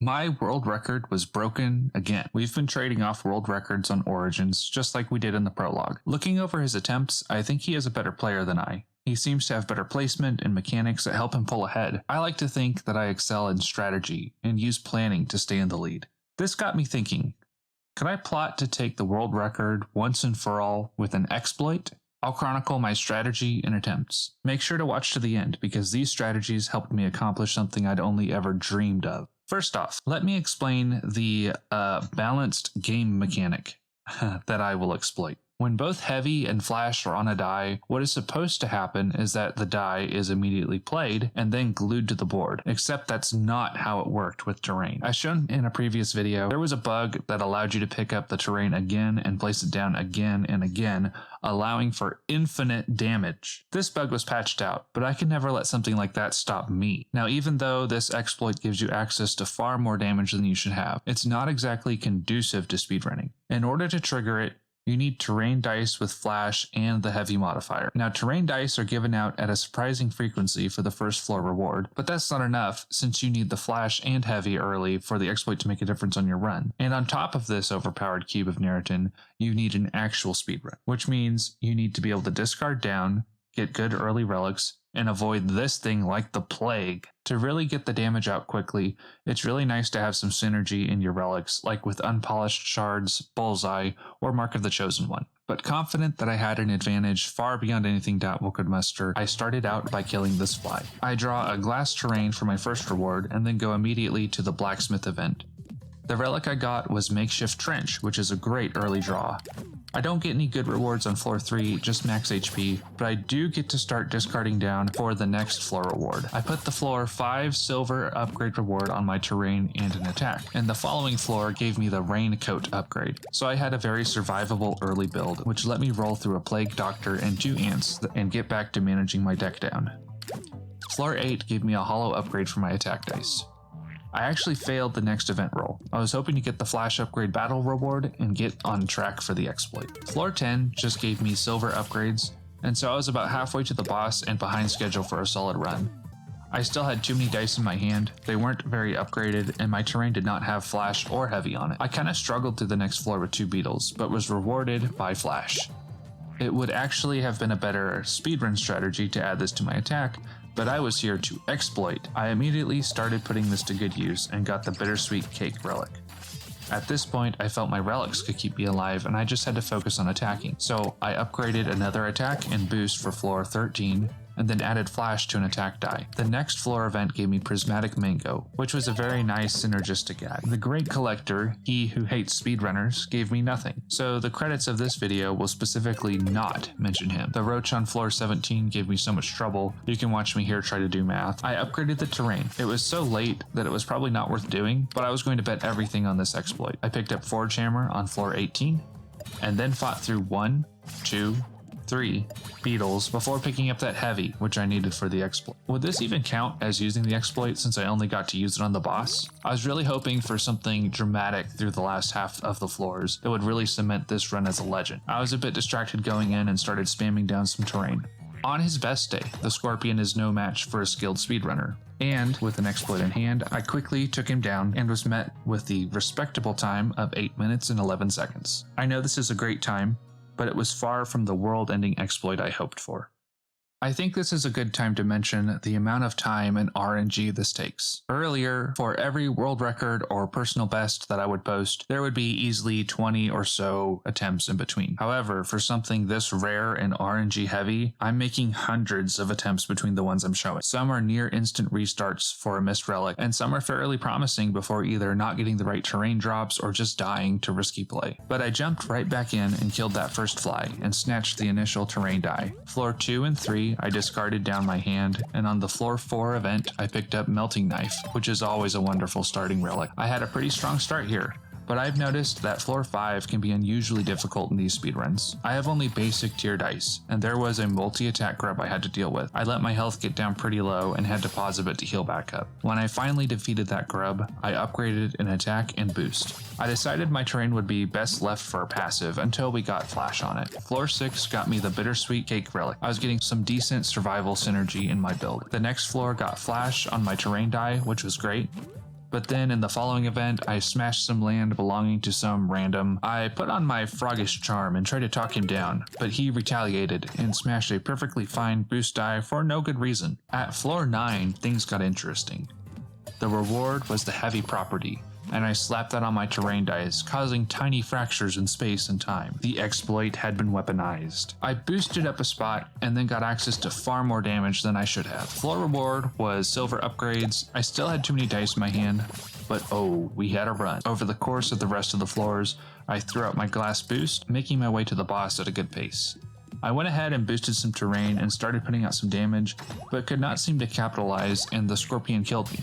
My world record was broken again. We've been trading off world records on Origins, just like we did in the prologue. Looking over his attempts, I think he is a better player than I. He seems to have better placement and mechanics that help him pull ahead. I like to think that I excel in strategy and use planning to stay in the lead. This got me thinking, could I plot to take the world record once and for all with an exploit? I'll chronicle my strategy and attempts. Make sure to watch to the end because these strategies helped me accomplish something I'd only ever dreamed of. First off, let me explain the balanced game mechanic that I will exploit. When both heavy and flash are on a die, what is supposed to happen is that the die is immediately played and then glued to the board, except that's not how it worked with terrain. As shown in a previous video, there was a bug that allowed you to pick up the terrain again and place it down again and again, allowing for infinite damage. This bug was patched out, but I can never let something like that stop me. Now, even though this exploit gives you access to far more damage than you should have, it's not exactly conducive to speedrunning. In order to trigger it, you need terrain dice with flash and the heavy modifier. Now, terrain dice are given out at a surprising frequency for the first floor reward, but that's not enough since you need the flash and heavy early for the exploit to make a difference on your run. And on top of this overpowered cube of Neriton, you need an actual speedrun, which means you need to be able to discard down, get good early relics, and avoid this thing like the plague. To really get the damage out quickly, it's really nice to have some synergy in your relics, like with Unpolished Shards, Bullseye, or Mark of the Chosen One. But confident that I had an advantage far beyond anything DATWUL could muster, I started out by killing this fly. I draw a glass terrain for my first reward, and then go immediately to the blacksmith event. The relic I got was Makeshift Trench, which is a great early draw. I don't get any good rewards on floor 3, just max HP, but I do get to start discarding down for the next floor reward. I put the floor 5 silver upgrade reward on my terrain and an attack, and the following floor gave me the raincoat upgrade. So I had a very survivable early build, which let me roll through a plague doctor and 2 ants and get back to managing my deck down. Floor 8 gave me a hollow upgrade for my attack dice. I actually failed the next event roll. I was hoping to get the flash upgrade battle reward and get on track for the exploit. Floor 10 just gave me silver upgrades, and so I was about halfway to the boss and behind schedule for a solid run. I still had too many dice in my hand, they weren't very upgraded, and my terrain did not have flash or heavy on it. I kinda struggled through the next floor with 2 beetles, but was rewarded by flash. It would actually have been a better speedrun strategy to add this to my attack, but I was here to exploit. I immediately started putting this to good use and got the bittersweet cake relic. At this point, I felt my relics could keep me alive and I just had to focus on attacking. So I upgraded another attack and boost for floor 13, and then added flash to an attack die. The next floor event gave me Prismatic Mango, which was a very nice synergistic add. The Great Collector, he who hates speedrunners, gave me nothing, so the credits of this video will specifically not mention him. The Roach on floor 17 gave me so much trouble, you can watch me here try to do math. I upgraded the terrain. It was so late that it was probably not worth doing, but I was going to bet everything on this exploit. I picked up Forge Hammer on floor 18, and then fought through 1, 2, 3 beetles before picking up that heavy, which I needed for the exploit. Would this even count as using the exploit since I only got to use it on the boss? I was really hoping for something dramatic through the last half of the floors that would really cement this run as a legend. I was a bit distracted going in and started spamming down some terrain. On his best day, the Scorpion is no match for a skilled speedrunner, and with an exploit in hand, I quickly took him down and was met with the respectable time of 8 minutes and 11 seconds. I know this is a great time, but it was far from the world-ending exploit I hoped for. I think this is a good time to mention the amount of time and RNG this takes. Earlier, for every world record or personal best that I would post, there would be easily 20 or so attempts in between. However, for something this rare and RNG heavy, I'm making hundreds of attempts between the ones I'm showing. Some are near instant restarts for a missed relic, and some are fairly promising before either not getting the right terrain drops or just dying to risky play. But I jumped right back in and killed that first fly and snatched the initial terrain die. Floor 2 and 3, I discarded down my hand, and on the floor 4 event, I picked up Melting Knife, which is always a wonderful starting relic. I had a pretty strong start here, but I've noticed that floor 5 can be unusually difficult in these speedruns. I have only basic tier dice, and there was a multi-attack grub I had to deal with. I let my health get down pretty low and had to pause a bit to heal back up. When I finally defeated that grub, I upgraded an attack and boost. I decided my terrain would be best left for a passive until we got flash on it. Floor 6 got me the bittersweet cake relic. I was getting some decent survival synergy in my build. The next floor got flash on my terrain die, which was great. But then in the following event, I smashed some land belonging to some random. I put on my froggish charm and tried to talk him down, but he retaliated and smashed a perfectly fine boost die for no good reason. At floor 9, things got interesting. The reward was the heavy property, and I slapped that on my terrain dice, causing tiny fractures in space and time. The exploit had been weaponized. I boosted up a spot and then got access to far more damage than I should have. Floor reward was silver upgrades. I still had too many dice in my hand, but oh, we had a run. Over the course of the rest of the floors, I threw out my glass boost, making my way to the boss at a good pace. I went ahead and boosted some terrain and started putting out some damage, but could not seem to capitalize, and the scorpion killed me.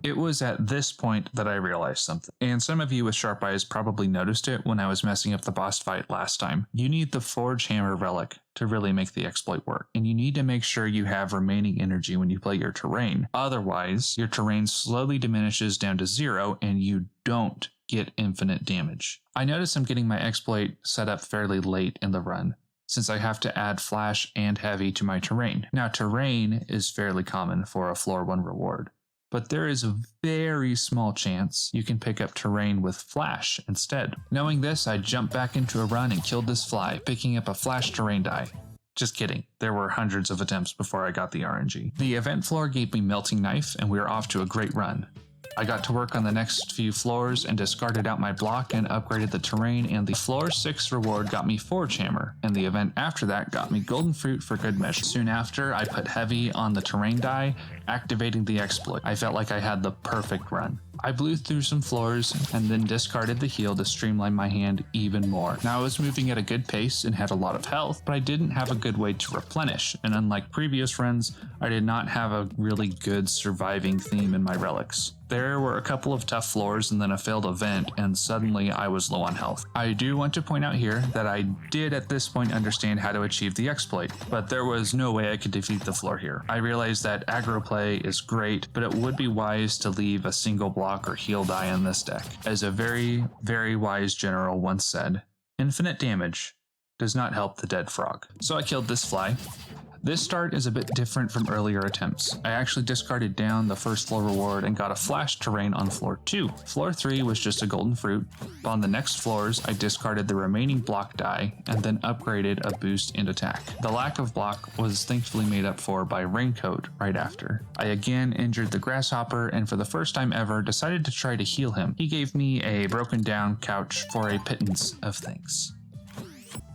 It was at this point that I realized something, and some of you with sharp eyes probably noticed it when I was messing up the boss fight last time. You need the Forge Hammer relic to really make the exploit work, and you need to make sure you have remaining energy when you play your terrain. Otherwise, your terrain slowly diminishes down to 0 and you don't get infinite damage. I notice I'm getting my exploit set up fairly late in the run, since I have to add flash and heavy to my terrain. Now, terrain is fairly common for a floor 1 reward, but there is a very small chance you can pick up terrain with flash instead. Knowing this, I jumped back into a run and killed this fly, picking up a flash terrain die. Just kidding, there were hundreds of attempts before I got the RNG. The event floor gave me melting knife, and we were off to a great run. I got to work on the next few floors and discarded out my block and upgraded the terrain, and the floor 6 reward got me Forge Hammer, and the event after that got me Golden Fruit for good measure. Soon after, I put heavy on the terrain die, activating the exploit. I felt like I had the perfect run. I blew through some floors and then discarded the heal to streamline my hand even more. Now I was moving at a good pace and had a lot of health, but I didn't have a good way to replenish, and unlike previous runs, I did not have a really good surviving theme in my relics. There were a couple of tough floors and then a failed event, and suddenly I was low on health. I do want to point out here that I did at this point understand how to achieve the exploit, but there was no way I could defeat the floor here. I realized that aggro play is great, but it would be wise to leave a single block or heal die in this deck. As a very, very wise general once said, infinite damage does not help the dead frog. So I killed this fly. This start is a bit different from earlier attempts. I actually discarded down the first floor reward and got a flash terrain on floor 2. Floor 3 was just a golden fruit, but on the next floors I discarded the remaining block die and then upgraded a boost and attack. The lack of block was thankfully made up for by Raincoat right after. I again injured the grasshopper and for the first time ever decided to try to heal him. He gave me a broken down couch for a pittance of things.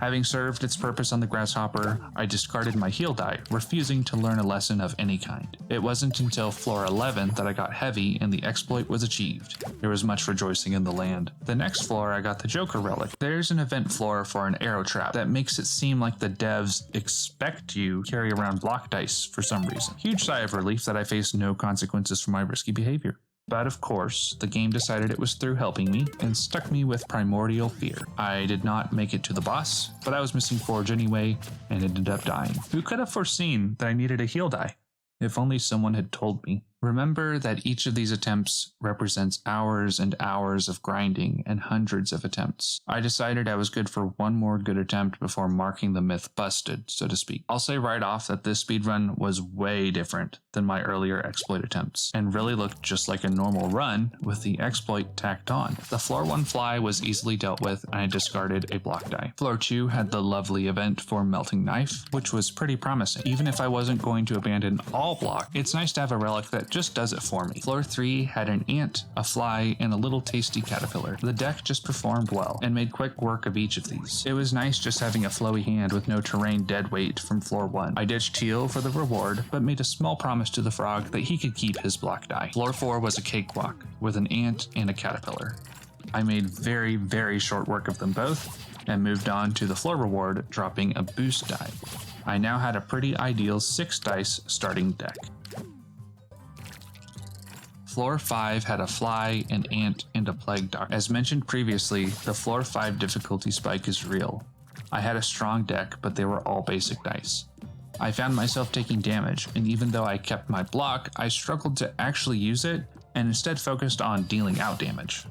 Having served its purpose on the grasshopper, I discarded my heal die, refusing to learn a lesson of any kind. It wasn't until floor 11 that I got heavy and the exploit was achieved. There was much rejoicing in the land. The next floor I got the Joker relic. There's an event floor for an arrow trap that makes it seem like the devs expect you to carry around block dice for some reason. Huge sigh of relief that I faced no consequences for my risky behavior. But of course, the game decided it was through helping me and stuck me with primordial fear. I did not make it to the boss, but I was missing Forge anyway and ended up dying. Who could have foreseen that I needed a heal die? If only someone had told me. Remember that each of these attempts represents hours and hours of grinding and hundreds of attempts. I decided I was good for one more good attempt before marking the myth busted, so to speak. I'll say right off that this speedrun was way different than my earlier exploit attempts, and really looked just like a normal run with the exploit tacked on. The floor 1 fly was easily dealt with, and I discarded a block die. Floor 2 had the lovely event for melting knife, which was pretty promising. Even if I wasn't going to abandon all block, it's nice to have a relic that just does it for me. Floor 3 had an ant, a fly, and a little tasty caterpillar. The deck just performed well and made quick work of each of these. It was nice just having a flowy hand with no terrain dead weight from floor 1. I ditched heal for the reward, but made a small promise to the frog that he could keep his block die. Floor 4 was a cakewalk with an ant and a caterpillar. I made very, very short work of them both and moved on to the floor reward, dropping a boost die. I now had a pretty ideal 6 dice starting deck. Floor 5 had a fly, an ant, and a plague doctor. As mentioned previously, the floor 5 difficulty spike is real. I had a strong deck, but they were all basic dice. I found myself taking damage, and even though I kept my block, I struggled to actually use it and instead focused on dealing out damage.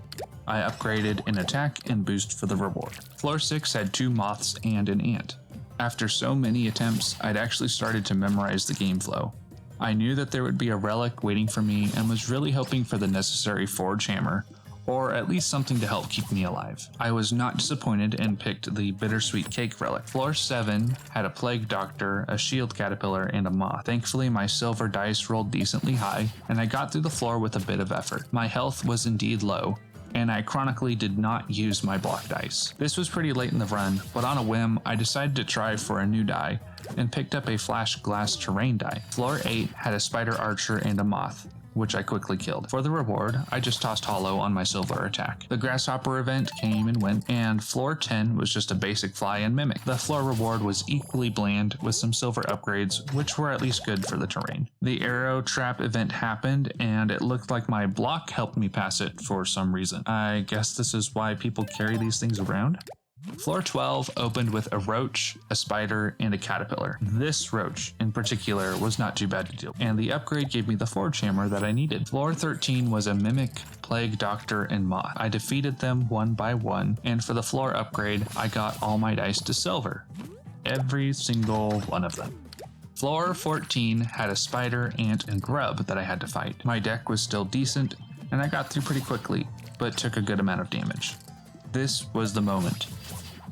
I upgraded an attack and boost for the reward. Floor 6 had 2 moths and an ant. After so many attempts, I'd actually started to memorize the game flow. I knew that there would be a relic waiting for me and was really hoping for the necessary forge hammer, or at least something to help keep me alive. I was not disappointed and picked the bittersweet cake relic. Floor 7 had a plague doctor, a shield caterpillar, and a moth. Thankfully, my silver dice rolled decently high, and I got through the floor with a bit of effort. My health was indeed low, and I chronically did not use my block dice. This was pretty late in the run, but on a whim, I decided to try for a new die, and picked up a flash glass terrain die. Floor 8 had a spider archer and a moth, which I quickly killed. For the reward, I just tossed hollow on my silver attack. The grasshopper event came and went, and floor 10 was just a basic fly and mimic. The floor reward was equally bland with some silver upgrades, which were at least good for the terrain. The arrow trap event happened, and it looked like my block helped me pass it for some reason. I guess this is why people carry these things around? Floor 12 opened with a roach, a spider, and a caterpillar. This roach, in particular, was not too bad to deal with, and the upgrade gave me the forge hammer that I needed. Floor 13 was a mimic, plague doctor, and moth. I defeated them one by one, and for the floor upgrade, I got all my dice to silver. Every single one of them. Floor 14 had a spider, ant, and grub that I had to fight. My deck was still decent, and I got through pretty quickly, but took a good amount of damage. This was the moment.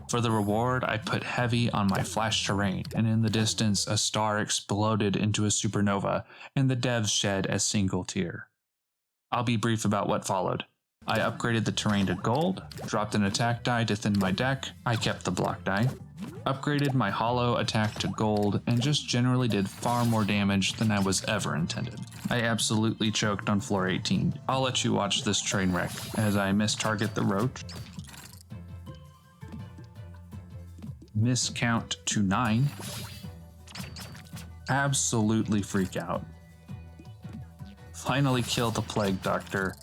For the reward, I put heavy on my flash terrain, and in the distance, a star exploded into a supernova, and the devs shed a single tear. I'll be brief about what followed. I upgraded the terrain to gold, dropped an attack die to thin my deck, I kept the block die, upgraded my hollow attack to gold, and just generally did far more damage than I was ever intended. I absolutely choked on floor 18. I'll let you watch this train wreck as I mistarget the roach, miscount to 9, absolutely freak out, finally kill the plague doctor,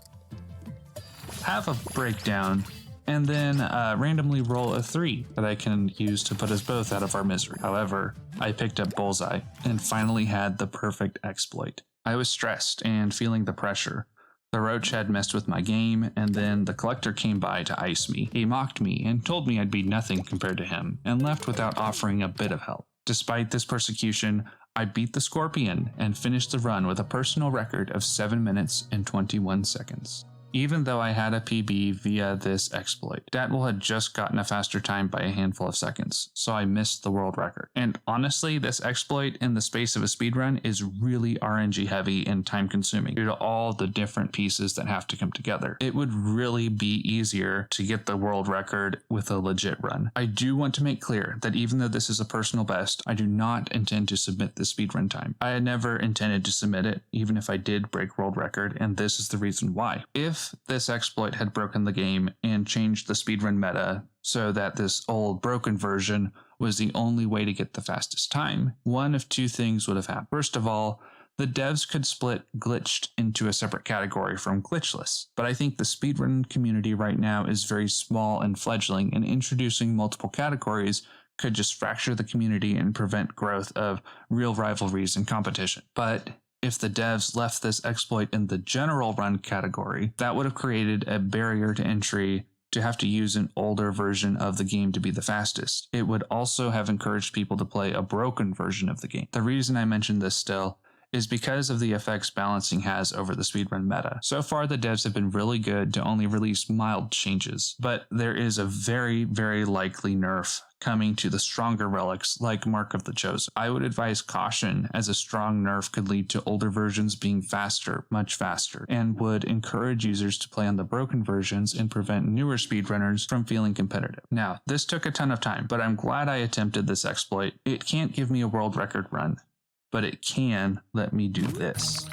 have a breakdown, and then randomly roll a 3 that I can use to put us both out of our misery. However, I picked up bullseye and finally had the perfect exploit. I was stressed and feeling the pressure. The roach had messed with my game, and then the collector came by to ice me. He mocked me and told me I'd be nothing compared to him, and left without offering a bit of help. Despite this persecution, I beat the scorpion and finished the run with a personal record of 7 minutes and 21 seconds. Even though I had a PB via this exploit, DATWUL had just gotten a faster time by a handful of seconds, so I missed the world record. And honestly, this exploit in the space of a speedrun is really RNG heavy and time consuming due to all the different pieces that have to come together. It would really be easier to get the world record with a legit run. I do want to make clear that even though this is a personal best, I do not intend to submit the speedrun time. I had never intended to submit it, even if I did break world record, and this is the reason why. If this exploit had broken the game and changed the speedrun meta so that this old broken version was the only way to get the fastest time, one of two things would have happened. First of all, the devs could split glitched into a separate category from glitchless, but I think the speedrun community right now is very small and fledgling, and introducing multiple categories could just fracture the community and prevent growth of real rivalries and competition. But if the devs left this exploit in the general run category, that would have created a barrier to entry to have to use an older version of the game to be the fastest. It would also have encouraged people to play a broken version of the game. The reason I mention this still is because of the effects balancing has over the speedrun meta. So far, the devs have been really good to only release mild changes, but there is a very, very likely nerf coming to the stronger relics like Mark of the Chosen. I would advise caution, as a strong nerf could lead to older versions being faster, much faster, and would encourage users to play on the broken versions and prevent newer speedrunners from feeling competitive. Now, this took a ton of time, but I'm glad I attempted this exploit. It can't give me a world record run, but it can let me do this.